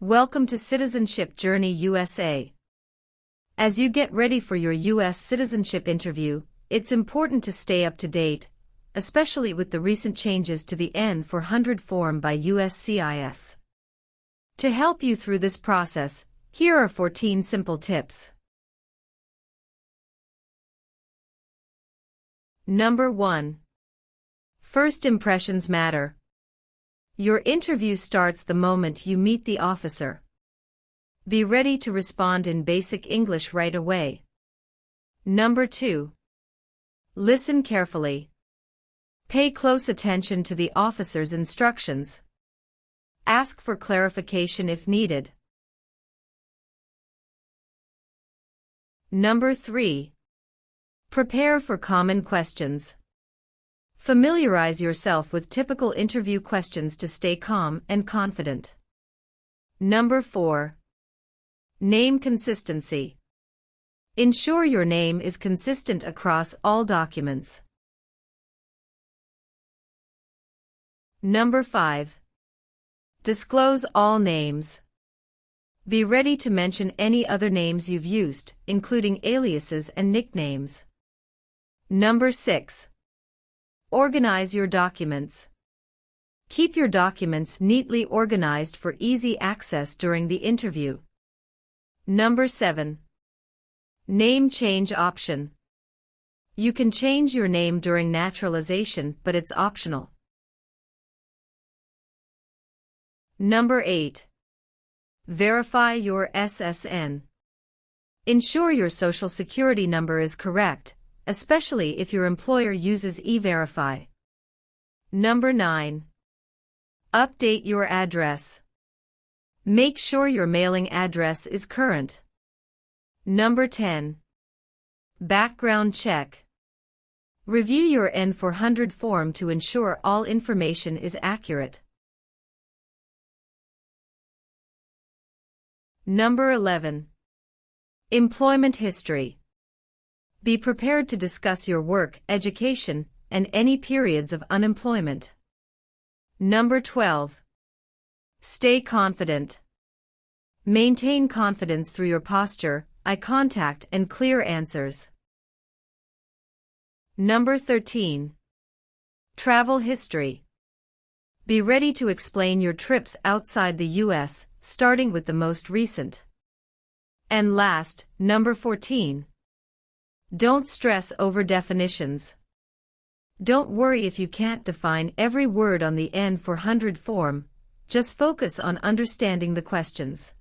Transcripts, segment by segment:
Welcome to Citizenship Journey USA. As you get ready for your U.S. citizenship interview, it's important to stay up to date, especially with the recent changes to the N-400 form by USCIS. To help you through this process, here are 14 simple tips. Number 1. First impressions matter. Your interview starts the moment you meet the officer. Be ready to respond in basic English right away. Number 2. Listen carefully. Pay close attention to the officer's instructions. Ask for clarification if needed. Number 3. Prepare for common questions. Familiarize yourself with typical interview questions to stay calm and confident. Number 4. Name consistency. Ensure your name is consistent across all documents. Number 5. Disclose all names. Be ready to mention any other names you've used, including aliases and nicknames. Number 6. Organize your documents. Keep your documents neatly organized for easy access during the interview. Number 7. Name change option. You can change your name during naturalization, but it's optional. Number 8. Verify your SSN. Ensure your Social Security number is correct, especially if your employer uses E-Verify. Number 9. Update your address. Make sure your mailing address is current. Number 10. Background check. Review your N-400 form to ensure all information is accurate. Number 11. Employment history. Be prepared to discuss your work, education, and any periods of unemployment. Number 12. Stay confident. Maintain confidence through your posture, eye contact, and clear answers. Number 13. Travel history. Be ready to explain your trips outside the U.S., starting with the most recent. And last, number 14. Don't stress over definitions. Don't worry if you can't define every word on the N-400 form, just focus on understanding the questions.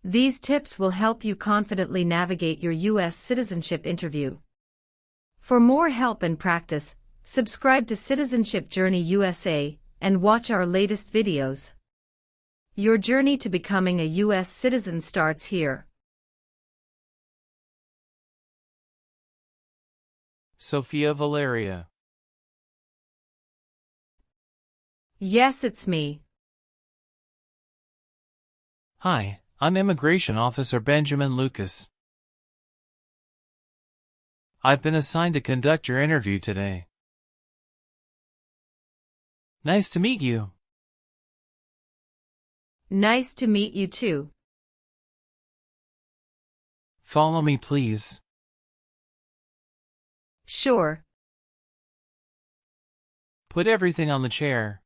These tips will help you confidently navigate your U.S. citizenship interview. For more help and practice, subscribe to Citizenship Journey USA and watch our latest videos. Your journey to becoming a U.S. citizen starts here. Sophia Valeria. Yes, it's me. Hi, I'm Immigration Officer Benjamin Lucas. I've been assigned to conduct your interview today. Nice to meet you. Nice to meet you too. Follow me, please. Sure. Put everything on the chair.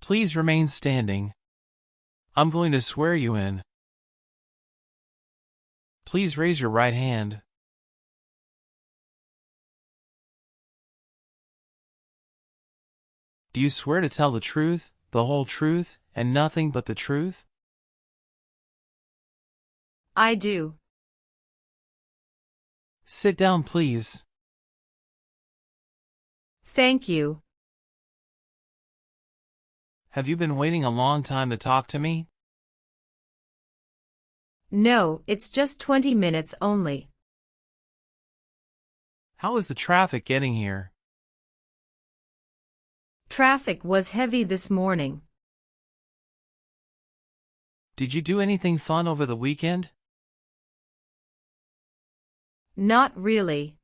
Please remain standing. I'm going to swear you in. Please raise your right hand. Do you swear to tell the truth, the whole truth, and nothing but the truth? I do. Sit down, please. Thank you. Have you been waiting a long time to talk to me? No, it's just 20 minutes only. How is the traffic getting here? Traffic was heavy this morning. Did you do anything fun over the weekend? Not really.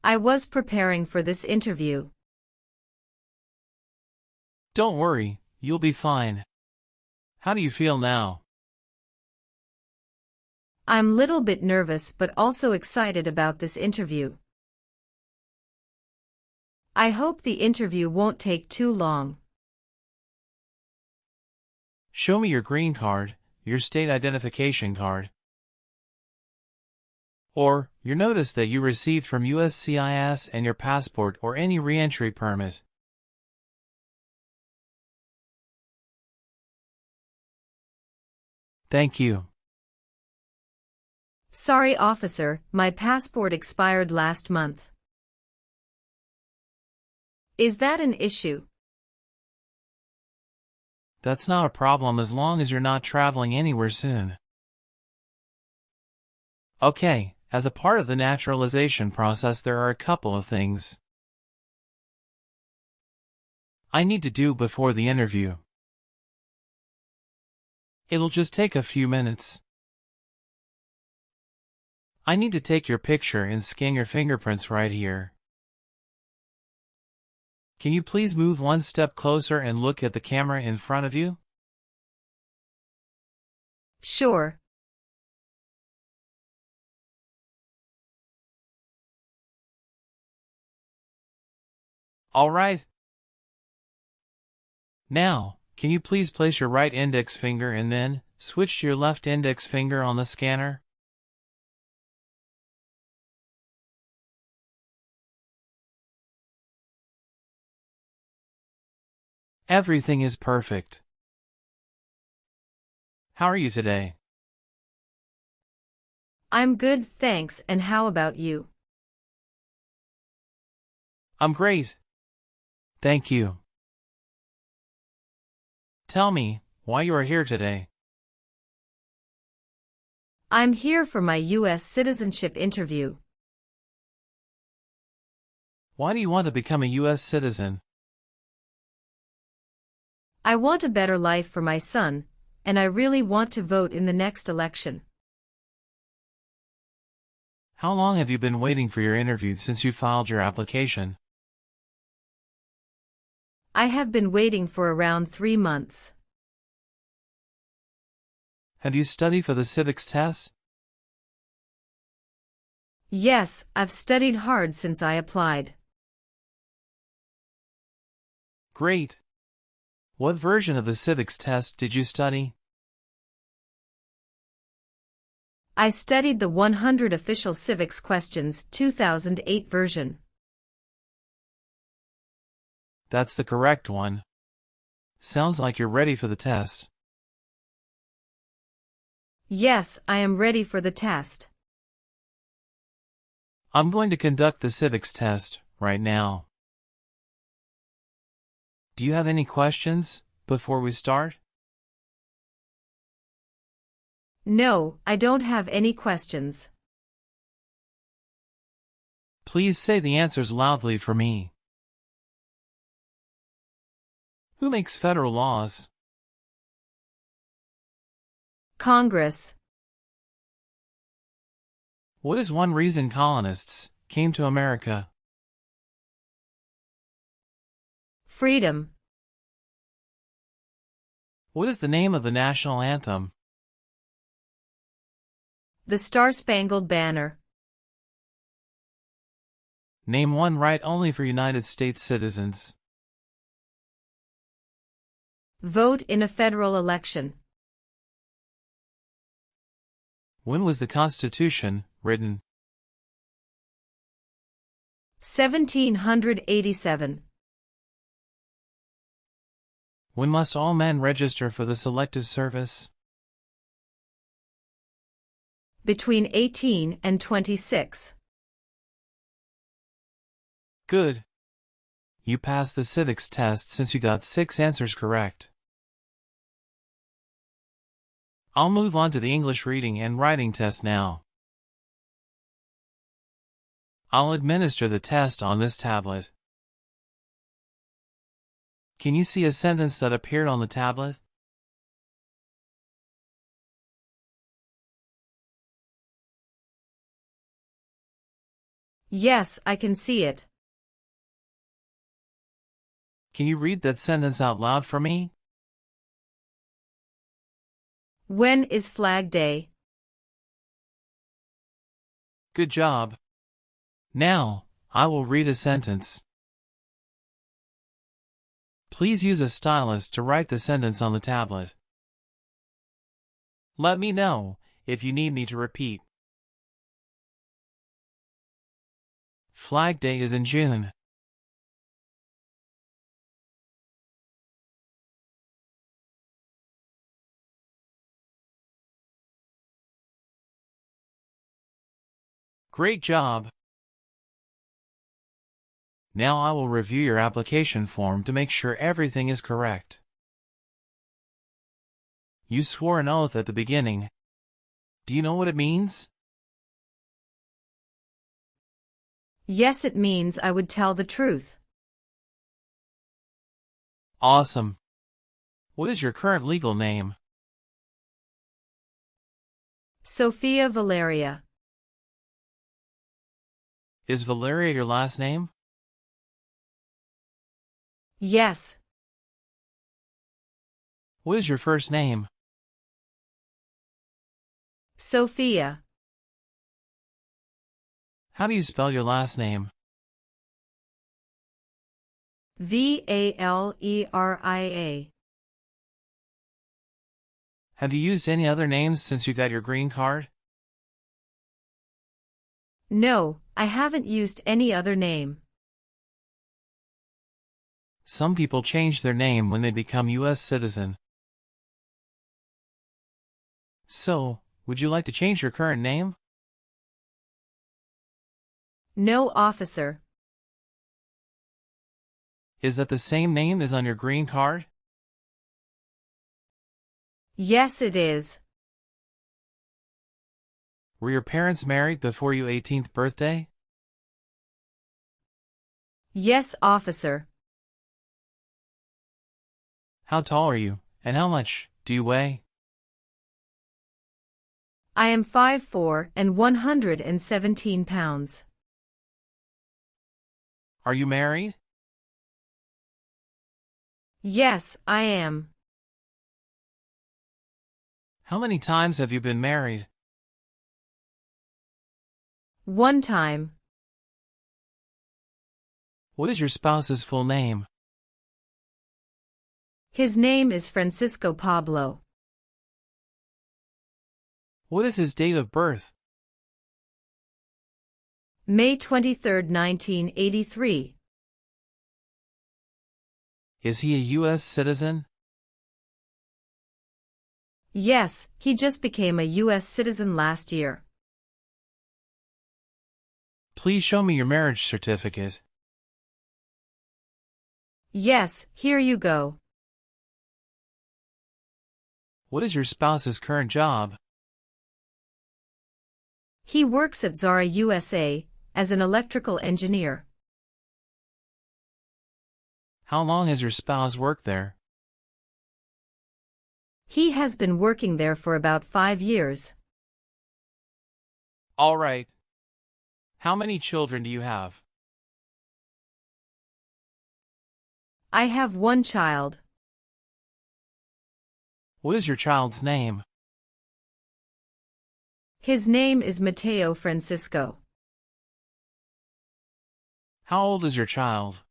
I was preparing for this interview. Don't worry, you'll be fine. How do you feel now? I'm little bit nervous but also excited about this interview. I hope the interview won't take too long. Show me your green card, your state identification card, or your notice that you received from USCIS and your passport or any re-entry permit. Thank you. Sorry, officer, my passport expired last month. Is that an issue? That's not a problem as long as you're not traveling anywhere soon. Okay, as a part of the naturalization process there are a couple of things I need to do before the interview. It'll just take a few minutes. I need to take your picture and scan your fingerprints right here. Can you please move one step closer and look at the camera in front of you? Sure. All right. Now, can you please place your right index finger and then switch to your left index finger on the scanner? Everything is perfect. How are you today? I'm good, thanks, and how about you? I'm great. Thank you. Tell me why you are here today. I'm here for my U.S. citizenship interview. Why do you want to become a U.S. citizen? I want a better life for my son, and I really want to vote in the next election. How long have you been waiting for your interview since you filed your application? I have been waiting for around 3 months. Have you studied for the civics test? Yes, I've studied hard since I applied. Great. What version of the civics test did you study? I studied the 100 Official Civics Questions 2008 version. That's the correct one. Sounds like you're ready for the test. Yes, I am ready for the test. I'm going to conduct the civics test right now. Do you have any questions before we start? No, I don't have any questions. Please say the answers loudly for me. Who makes federal laws? Congress. What is one reason colonists came to America? Freedom. What is the name of the national anthem? The Star-Spangled Banner. Name one right only for United States citizens. Vote in a federal election. When was the Constitution written? 1787. When must all men register for the Selective Service? Between 18 and 26. Good. You passed the civics test since you got 6 answers correct. I'll move on to the English reading and writing test now. I'll administer the test on this tablet. Can you see a sentence that appeared on the tablet? Yes, I can see it. Can you read that sentence out loud for me? When is Flag Day? Good job. Now, I will read a sentence. Please use a stylus to write the sentence on the tablet. Let me know if you need me to repeat. Flag Day is in June. Great job! Now I will review your application form to make sure everything is correct. You swore an oath at the beginning. Do you know what it means? Yes, it means I would tell the truth. Awesome. What is your current legal name? Sophia Valeria. Is Valeria your last name? Yes. What is your first name? Sophia. How do you spell your last name? Valeria. Have you used any other names since you got your green card? No, I haven't used any other name. Some people change their name when they become U.S. citizen. So, would you like to change your current name? No, officer. Is that the same name as on your green card? Yes, it is. Were your parents married before your 18th birthday? Yes, officer. How tall are you, and how much do you weigh? I am 5'4" and 117 pounds. Are you married? Yes, I am. How many times have you been married? One time. What is your spouse's full name? His name is Francisco Pablo. What is his date of birth? May 23, 1983. Is he a U.S. citizen? Yes, he just became a U.S. citizen last year. Please show me your marriage certificate. Yes, here you go. What is your spouse's current job? He works at Zara USA as an electrical engineer. How long has your spouse worked there? He has been working there for about 5 years. All right. How many children do you have? I have one child. What is your child's name? His name is Mateo Francisco. How old is your child?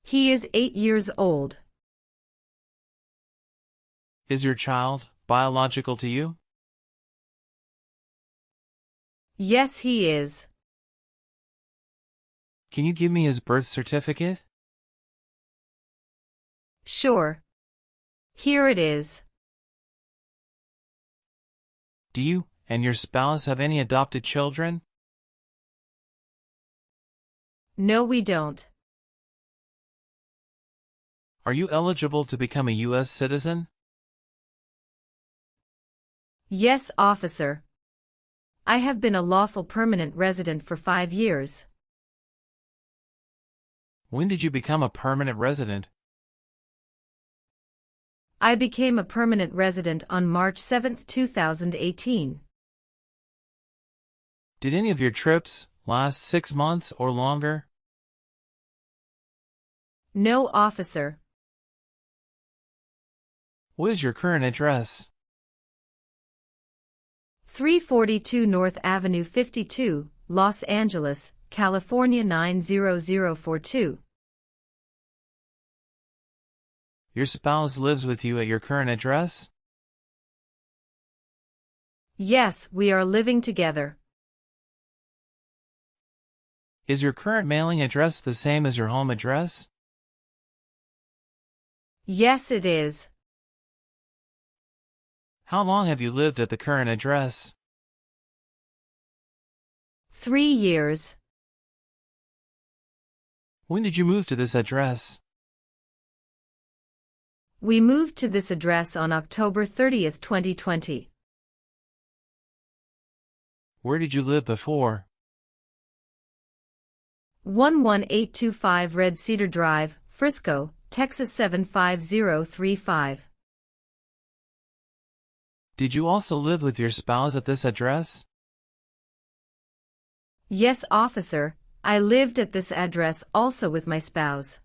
He is 8 years old. Is your child biological to you? Yes, he is. Can you give me his birth certificate? Sure. Here it is. Do you and your spouse have any adopted children? No, we don't. Are you eligible to become a U.S. citizen? Yes, officer. I have been a lawful permanent resident for 5 years. When did you become a permanent resident? I became a permanent resident on March 7, 2018. Did any of your trips last 6 months or longer? No, officer. What is your current address? 342 North Avenue 52, Los Angeles, California 90042. Your spouse lives with you at your current address? Yes, we are living together. Is your current mailing address the same as your home address? Yes, it is. How long have you lived at the current address? 3 years. When did you move to this address? We moved to this address on October 30th, 2020. Where did you live before? 11825 Red Cedar Drive, Frisco, Texas 75035. Did you also live with your spouse at this address? Yes, officer, I lived at this address also with my spouse.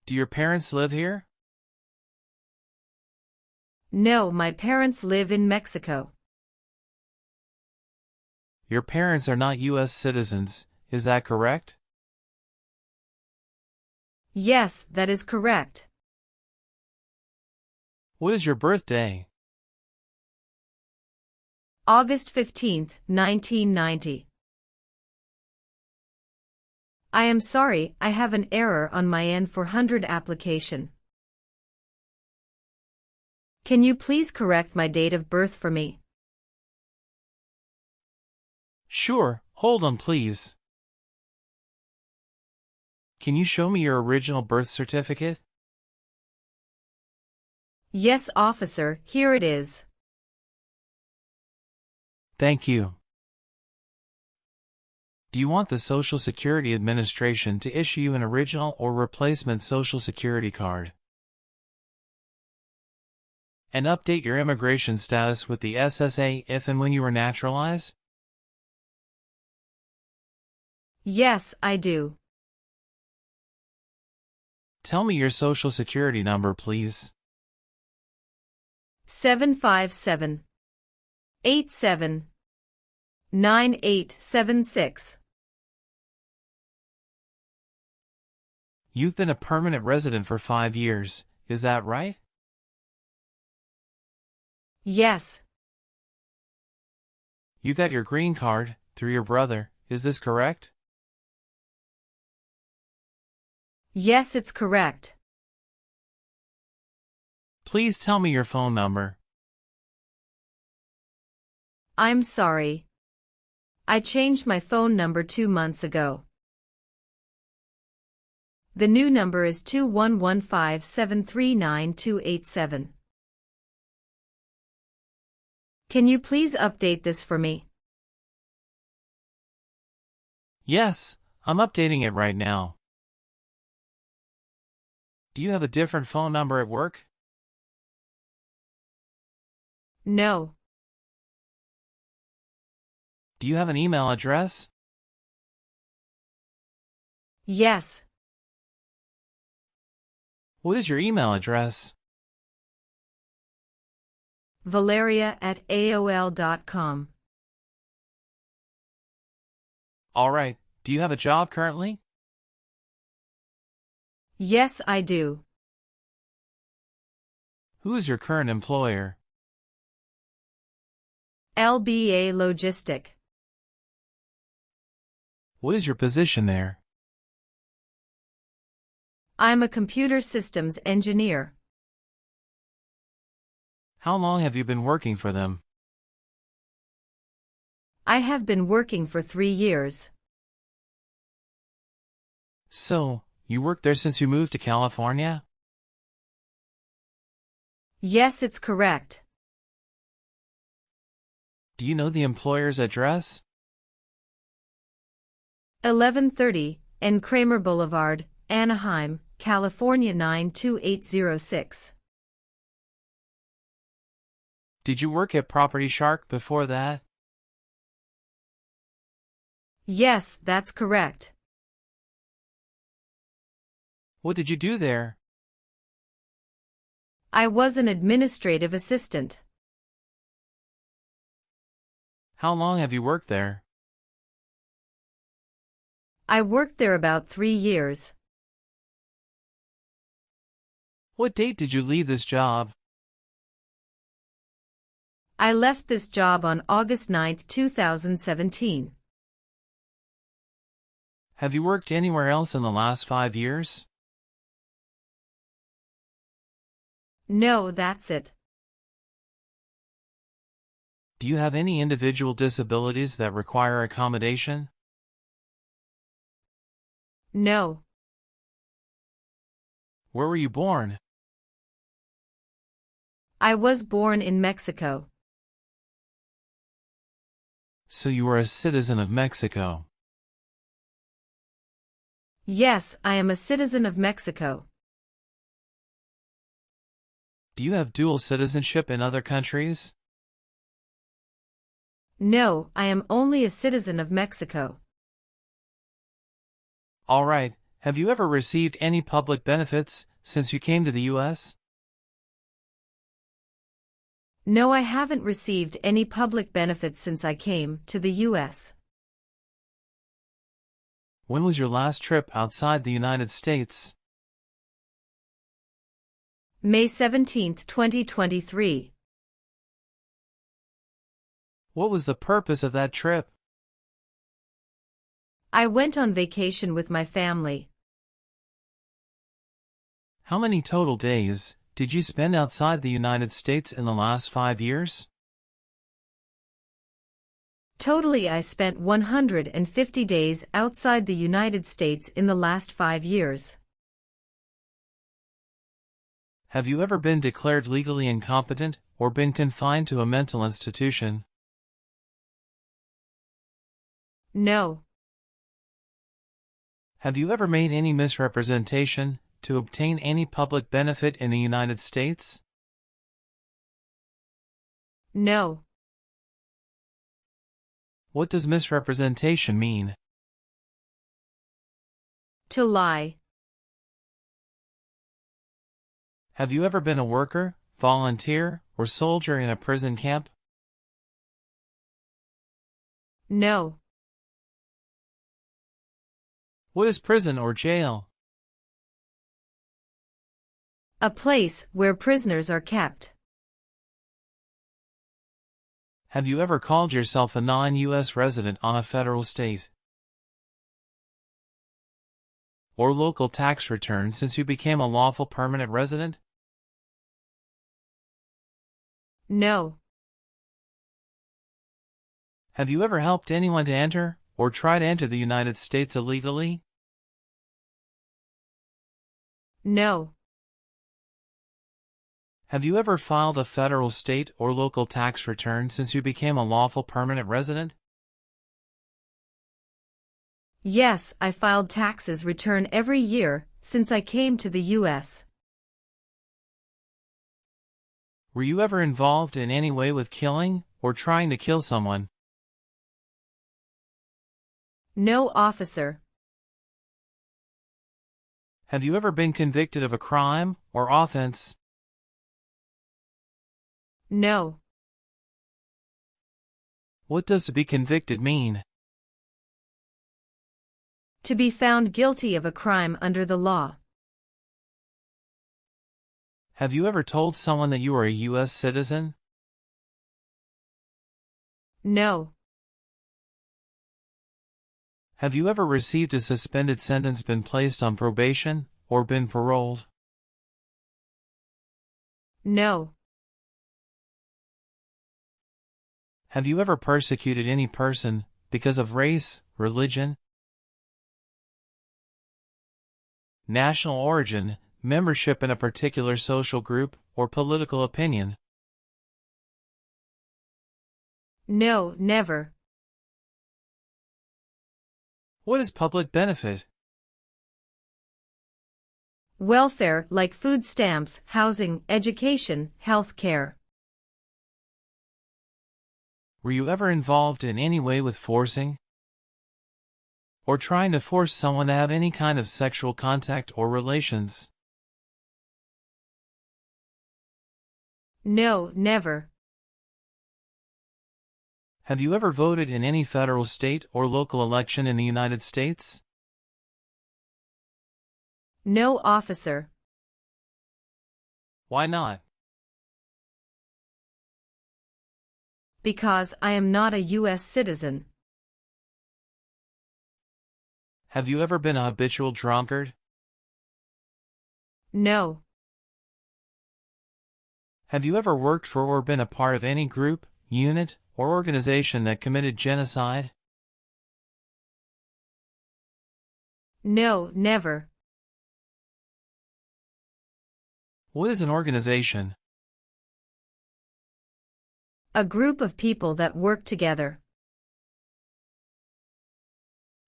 Do your parents live here? No, my parents live in Mexico. Your parents are not U.S. citizens, is that correct? Yes, that is correct. What is your birthday? August 15th, 1990. I am sorry, I have an error on my N-400 application. Can you please correct my date of birth for me? Sure, hold on please. Can you show me your original birth certificate? Yes, officer, here it is. Thank you. Do you want the Social Security Administration to issue you an original or replacement Social Security card? And update your immigration status with the SSA if and when you were naturalized? Yes, I do. Tell me your Social Security number, please. 757 87 9876. You've been a permanent resident for 5 years, is that right? Yes. You got your green card through your brother, is this correct? Yes, it's correct. Please tell me your phone number. I'm sorry. I changed my phone number 2 months ago. The new number is 2115739287. Can you please update this for me? Yes, I'm updating it right now. Do you have a different phone number at work? No. Do you have an email address? Yes. What is your email address? Valeria@aol.com. Alright, do you have a job currently? Yes, I do. Who is your current employer? LBA Logistic. What is your position there? I'm a computer systems engineer. How long have you been working for them? I have been working for 3 years. So, you worked there since you moved to California? Yes, it's correct. Do you know the employer's address? 1130 N. Kramer Boulevard, Anaheim, California 92806. Did you work at Property Shark before that? Yes, that's correct. What did you do there? I was an administrative assistant. How long have you worked there? I worked there about 3 years. What date did you leave this job? I left this job on August 9, 2017. Have you worked anywhere else in the last 5 years? No, that's it. Do you have any individual disabilities that require accommodation? No. Where were you born? I was born in Mexico. So you are a citizen of Mexico. Yes, I am a citizen of Mexico. Do you have dual citizenship in other countries? No, I am only a citizen of Mexico. All right. Have you ever received any public benefits since you came to the U.S.? No, I haven't received any public benefits since I came to the U.S. When was your last trip outside the United States? May 17, 2023. What was the purpose of that trip? I went on vacation with my family. How many total days did you spend outside the United States in the last 5 years? Totally, I spent 150 days outside the United States in the last 5 years. Have you ever been declared legally incompetent or been confined to a mental institution? No. Have you ever made any misrepresentation to obtain any public benefit in the United States? No. What does misrepresentation mean? To lie. Have you ever been a worker, volunteer, or soldier in a prison camp? No. What is prison or jail? A place where prisoners are kept. Have you ever called yourself a non-U.S. resident on a federal, state, or local tax return since you became a lawful permanent resident? No. Have you ever helped anyone to enter or try to enter the United States illegally? No. Have you ever filed a federal, state, or local tax return since you became a lawful permanent resident? Yes, I filed taxes return every year since I came to the U.S. Were you ever involved in any way with killing or trying to kill someone? No, officer. Have you ever been convicted of a crime or offense? No. What does to be convicted mean? To be found guilty of a crime under the law. Have you ever told someone that you are a U.S. citizen? No. Have you ever received a suspended sentence, been placed on probation, or been paroled? No. Have you ever persecuted any person because of race, religion, national origin, membership in a particular social group, or political opinion? No, never. What is public benefit? Welfare, like food stamps, housing, education, health care. Were you ever involved in any way with forcing or trying to force someone to have any kind of sexual contact or relations. No, never. Have you ever voted in any federal, state, or local election in the United States? No, officer. Why not? Because I am not a U.S. citizen. Have you ever been a habitual drunkard? No. Have you ever worked for or been a part of any group, unit, or organization that committed genocide? No, never. What is an organization? A group of people that work together.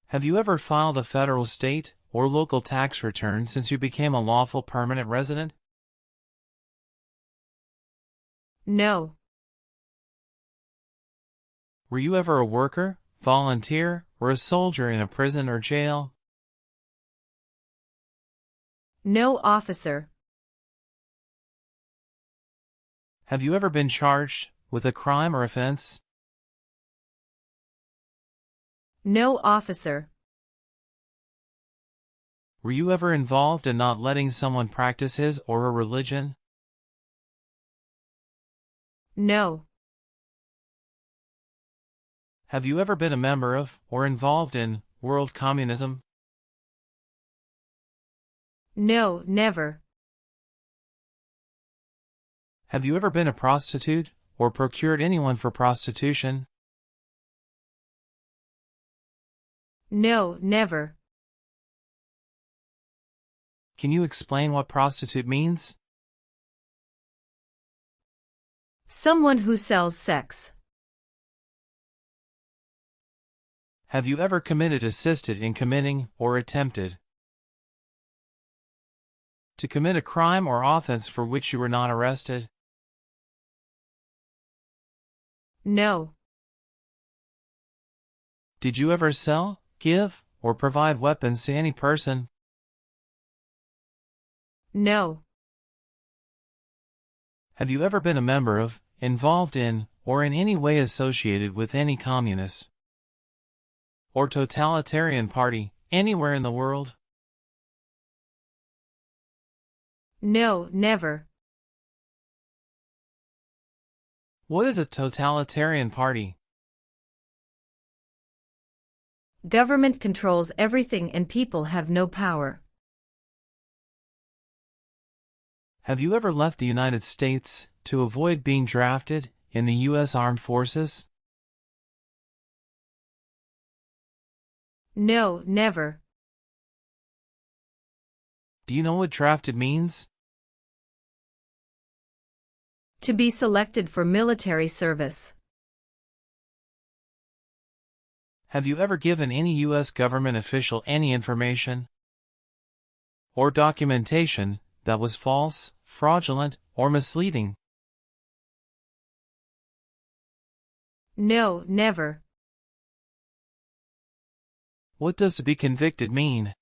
Have you ever filed a federal, state, or local tax return since you became a lawful permanent resident? No. Were you ever a worker, volunteer, or a soldier in a prison or jail? No, officer. Have you ever been charged with a crime or offense? No, officer. Were you ever involved in not letting someone practice his or her religion? No. Have you ever been a member of or involved in world communism? No, never. Have you ever been a prostitute or procured anyone for prostitution? No, never. Can you explain what prostitute means? Someone who sells sex. Have you ever committed, assisted in committing, or attempted to commit a crime or offense for which you were not arrested? No. Did you ever sell, give, or provide weapons to any person? No. Have you ever been a member of, involved in, or in any way associated with any communist or totalitarian party anywhere in the world? No, never. What is a totalitarian party? Government controls everything and people have no power. Have you ever left the United States to avoid being drafted in the U.S. Armed Forces? No, never. Do you know what drafted means? To be selected for military service. Have you ever given any U.S. government official any information or documentation that was false, fraudulent, or misleading? No, never. What does to be convicted mean?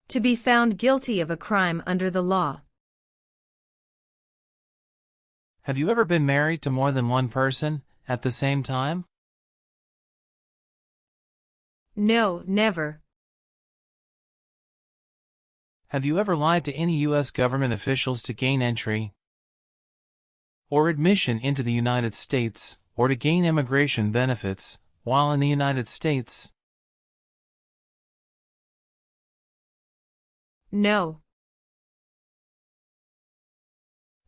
To be found guilty of a crime under the law. Have you ever been married to more than one person at the same time? No, never. Have you ever lied to any U.S. government officials to gain entry or admission into the United States or to gain immigration benefits while in the United States? No.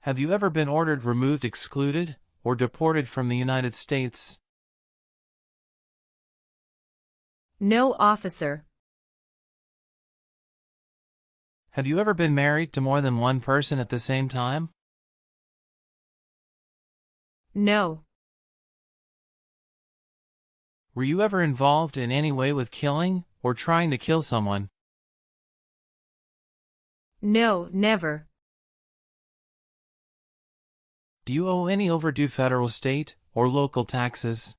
Have you ever been ordered, removed, excluded, or deported from the United States? No, officer. Have you ever been married to more than one person at the same time? No. Were you ever involved in any way with killing or trying to kill someone? No, never. Do you owe any overdue federal, state, or local taxes?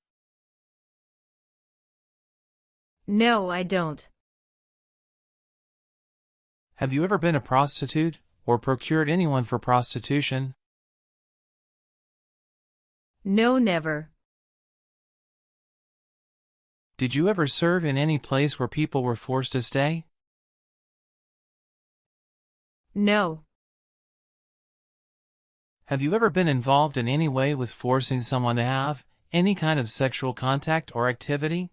No, I don't. Have you ever been a prostitute, or procured anyone for prostitution? No, never. Did you ever serve in any place where people were forced to stay? No. Have you ever been involved in any way with forcing someone to have any kind of sexual contact or activity?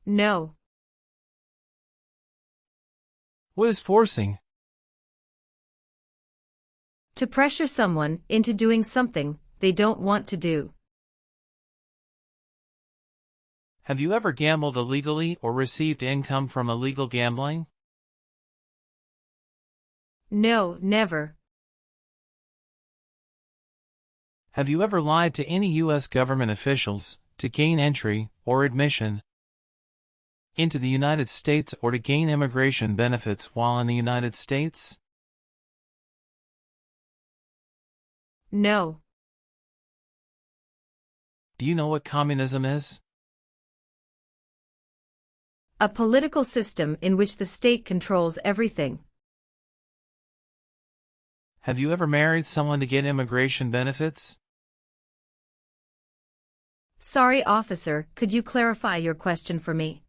No. What is forcing? To pressure someone into doing something they don't want to do. Have you ever gambled illegally or received income from illegal gambling? No, never. Have you ever lied to any U.S. government officials to gain entry or admission into the United States or to gain immigration benefits while in the United States? No. Do you know what communism is? A political system in which the state controls everything. Have you ever married someone to get immigration benefits? Sorry, officer, could you clarify your question for me?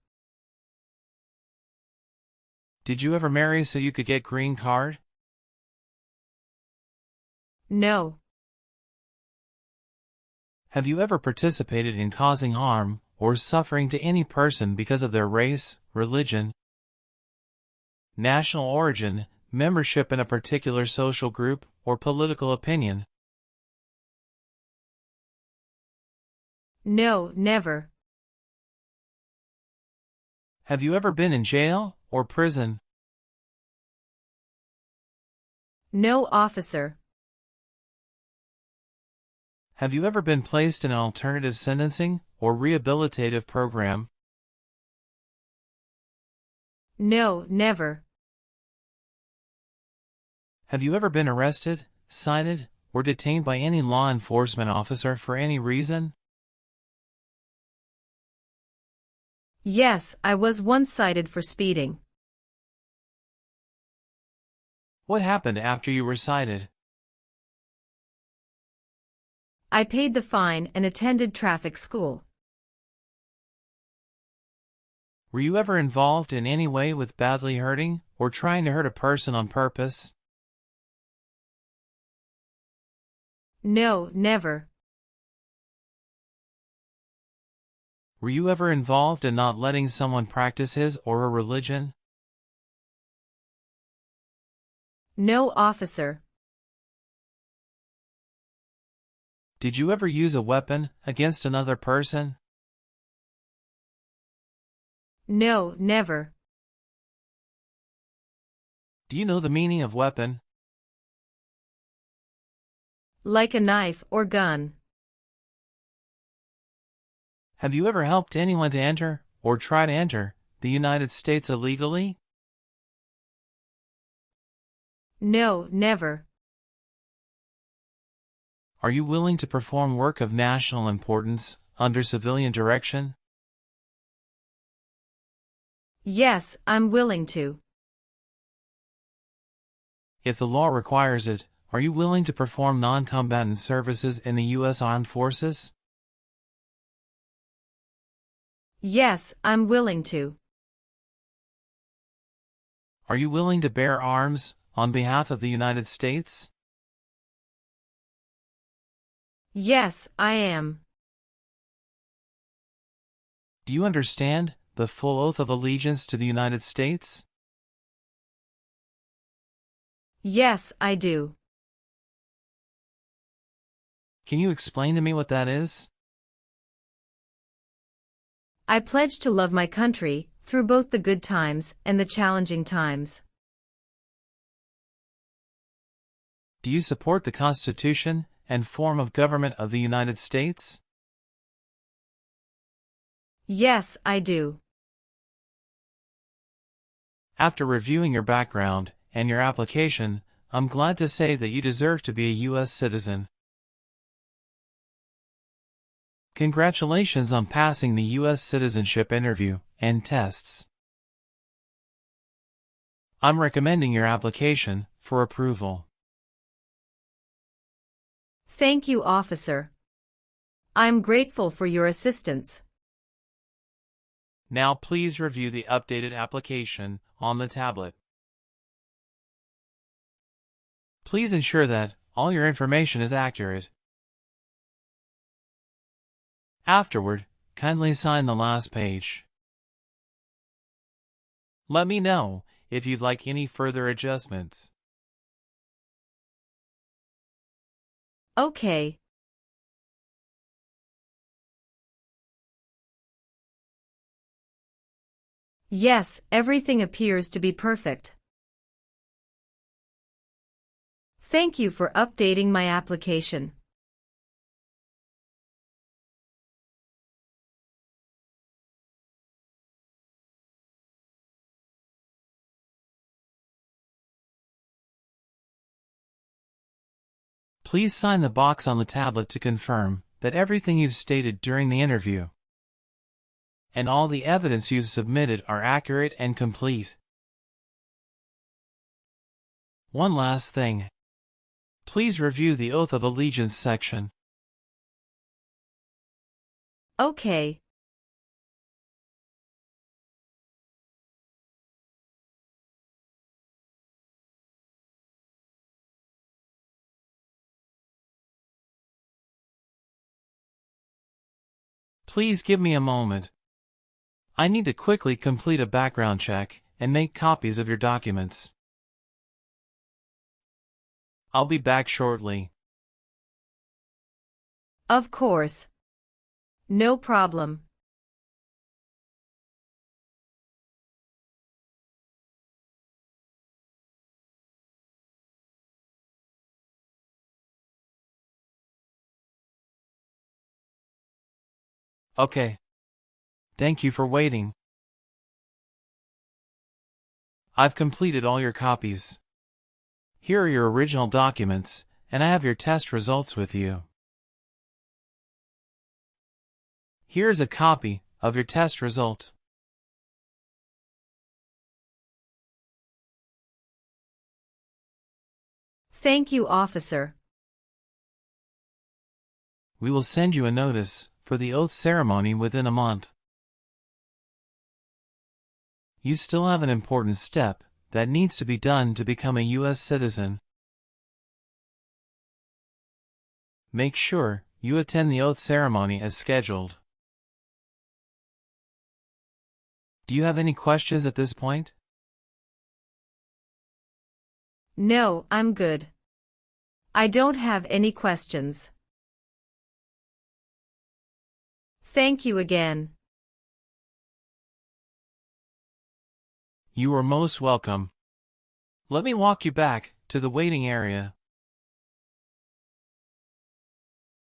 Did you ever marry so you could get green card? No. Have you ever participated in causing harm or suffering to any person because of their race, religion, national origin, membership in a particular social group, or political opinion? No, never. Have you ever been in jail or prison? No, officer. Have you ever been placed in an alternative sentencing or rehabilitative program? No, never. Have you ever been arrested, cited, or detained by any law enforcement officer for any reason? Yes, I was once cited for speeding. What happened after you were cited? I paid the fine and attended traffic school. Were you ever involved in any way with badly hurting or trying to hurt a person on purpose? No, never. Were you ever involved in not letting someone practice his or her religion? No, officer. Did you ever use a weapon against another person? No, never. Do you know the meaning of weapon? Like a knife or gun. Have you ever helped anyone to enter, or try to enter, the United States illegally? No, never. Are you willing to perform work of national importance under civilian direction? Yes, I'm willing to. If the law requires it, are you willing to perform non-combatant services in the U.S. Armed Forces? Yes, I'm willing to. Are you willing to bear arms on behalf of the United States? Yes, I am. Do you understand the full oath of allegiance to the United States? Yes, I do. Can you explain to me what that is? I pledge to love my country through both the good times and the challenging times. Do you support the Constitution and form of government of the United States? Yes, I do. After reviewing your background and your application, I'm glad to say that you deserve to be a U.S. citizen. Congratulations on passing the U.S. citizenship interview and tests. I'm recommending your application for approval. Thank you, officer. I'm grateful for your assistance. Now please review the updated application on the tablet. Please ensure that all your information is accurate. Afterward, kindly sign the last page. Let me know if you'd like any further adjustments. Okay. Yes, everything appears to be perfect. Thank you for updating my application. Please sign the box on the tablet to confirm that everything you've stated during the interview and all the evidence you've submitted are accurate and complete. One last thing. Please review the Oath of Allegiance section. Okay. Please give me a moment. I need to quickly complete a background check and make copies of your documents. I'll be back shortly. Of course. No problem. Okay. Thank you for waiting. I've completed all your copies. Here are your original documents, and I have your test results with you. Here's a copy of your test result. Thank you, officer. We will send you a notice for the oath ceremony within a month. You still have an important step that needs to be done to become a U.S. citizen. Make sure you attend the oath ceremony as scheduled. Do you have any questions at this point? No, I'm good. I don't have any questions. Thank you again. You are most welcome. Let me walk you back to the waiting area.